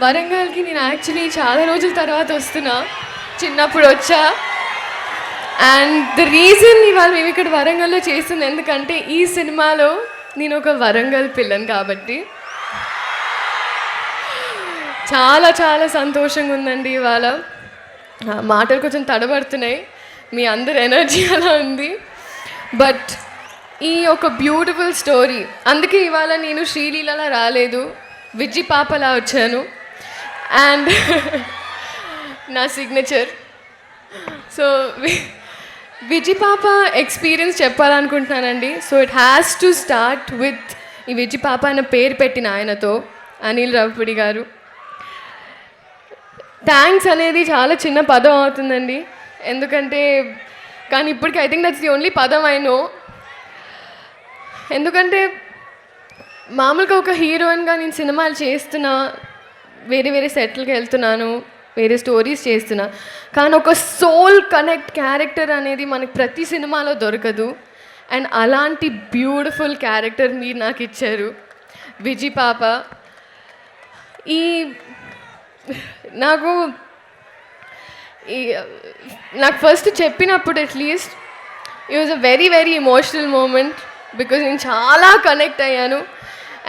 వరంగల్కి నేను యాక్చువల్లీ చాలా రోజుల తర్వాత వస్తున్నా. చిన్నప్పుడు వచ్చా. అండ్ ద రీజన్ ఇవాళ మేము ఇక్కడ వరంగల్లో చేస్తుంది ఎందుకంటే ఈ సినిమాలో నేను ఒక వరంగల్ పిల్లని కాబట్టి చాలా చాలా సంతోషంగా ఉందండి. ఇవాళ మాటలు కొంచెం తడబడుతున్నాయి, మీ అందరి ఎనర్జీ అలా ఉంది. బట్ ఈ ఒక బ్యూటిఫుల్ స్టోరీ, అందుకే ఇవాళ నేను శ్రీలీలలా రాలేదు, విజ్జి పాపలా వచ్చాను. అండ్ నా సిగ్నేచర్. సో విజ్జి పాప ఎక్స్పీరియన్స్ చెప్పాలనుకుంటున్నానండి. So it has to start with ఈ విజ్జి పాప అన్న పేరు పెట్టిన ఆయనతో, అనిల్ రావిపూడి గారు. థ్యాంక్స్ అనేది చాలా చిన్న పదం అవుతుందండి, ఎందుకంటే కానీ ఇప్పటికి I think that's the only పదం ఐ నో. ఎందుకంటే మామూలుగా ఒక హీరోయిన్గా నేను సినిమాలు చేస్తున్నా, వేరే వేరే సెటిల్కి వెళ్తున్నాను, వేరే స్టోరీస్ చేస్తున్నా, కానీ ఒక సోల్ కనెక్ట్ క్యారెక్టర్ అనేది మనకి ప్రతి సినిమాలో దొరకదు. అండ్ అలాంటి బ్యూటిఫుల్ క్యారెక్టర్ మీరు నాకు ఇచ్చారు, విజి పాప. ఈ నాకు ఫస్ట్ చెప్పినప్పుడు at least it was a very very emotional moment, because నేను చాలా కనెక్ట్ అయ్యాను.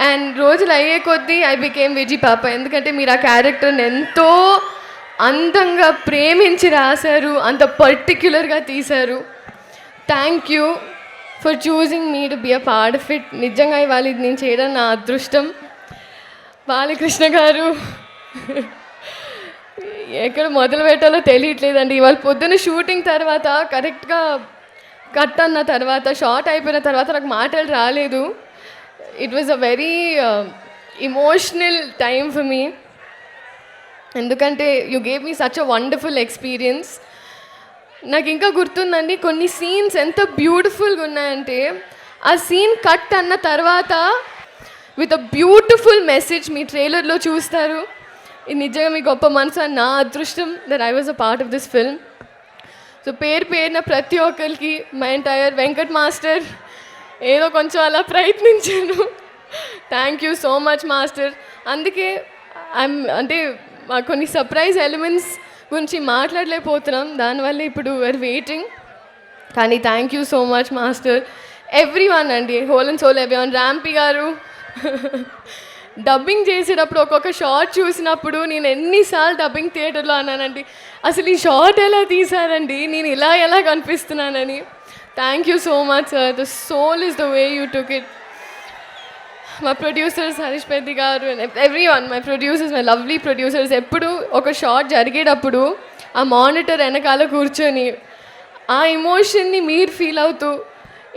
అండ్ రోజులు అయ్యే కొద్దీ ఐ బికేమ్ విజి పాప, ఎందుకంటే మీరు ఆ క్యారెక్టర్ని ఎంతో అందంగా ప్రేమించి రాశారు, అంత పర్టిక్యులర్గా తీశారు. Thank you for choosing me to be a part of it. నిజంగా ఇవాళ ఇది నేను చేయడం నా అదృష్టం. బాలకృష్ణ గారు ఎక్కడ మొదలు పెట్టాలో తెలియట్లేదండి. ఇవాళ పొద్దున్న షూటింగ్ తర్వాత కరెక్ట్గా కట్ అన్న తర్వాత, షార్ట్ అయిపోయిన తర్వాత నాకు మాటలు రాలేదు. It was a very emotional time for me, ఎందుకంటే you gave me such a wonderful experience. నాకు ఇంకా గుర్తుందండి, కొన్ని సీన్స్ ఎంత బ్యూటిఫుల్గా ఉన్నాయంటే, ఆ సీన్ కట్ అన్న తర్వాత విత్ అ బ్యూటిఫుల్ మెసేజ్ మీ ట్రైలర్లో చూస్తారు. ఇది నిజంగా మీ గొప్ప మనసు అని నా అదృష్టం that I was a part of this film. So పేరున ప్రతి ఒక్కరికి మై ఎంటైర్ వెంకట్ మాస్టర్ ఏదో కొంచెం అలా ప్రయత్నించాను. Thank you so much master. అందుకే అంటే కొన్ని సర్ప్రైజ్ ఎలిమెంట్స్ గురించి మాట్లాడలేకపోతున్నాం, దానివల్ల ఇప్పుడు వీఆర్ వెయిటింగ్. కానీ thank you so much master. Every one అండి, whole and soul every one. Rampi గారు డబ్బింగ్ చేసేటప్పుడు ఒక్కొక్క షార్ట్ చూసినప్పుడు నేను ఎన్నిసార్లు డబ్బింగ్ థియేటర్లో అన్నానండి, అసలు ఈ షార్ట్ ఎలా తీశారండి, నేను ఇలా ఎలా కనిపిస్తున్నానని. Thank you so much sir. The soul is the way you took it. మా ప్రొడ్యూసర్స్ హరీష్ పెద్ది గారు, every one, my producers, my lovely producers. ఎప్పుడు ఒక షార్ట్ జరిగేటప్పుడు ఆ మానిటర్ వెనకాల కూర్చొని ఆ ఎమోషన్ని మీరు ఫీల్ అవుతూ,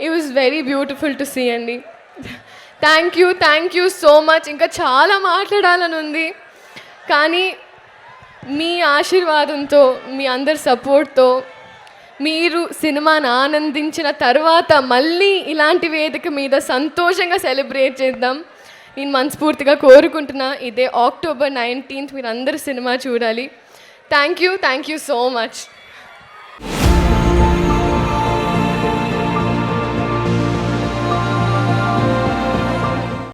it was very beautiful to see అండి. Thank you so much. ఇంకా చాలా మాట్లాడాలని ఉంది, కానీ మీ ఆశీర్వాదంతో, మీ అందరి సపోర్ట్తో మీరు సినిమాను ఆనందించిన తర్వాత మళ్ళీ ఇలాంటి వేదిక మీద సంతోషంగా సెలబ్రేట్ చేద్దాం నేను మనస్ఫూర్తిగా కోరుకుంటున్నా. ఇదే October 19th మీరు అందరూ సినిమా చూడాలి. Thank you so much.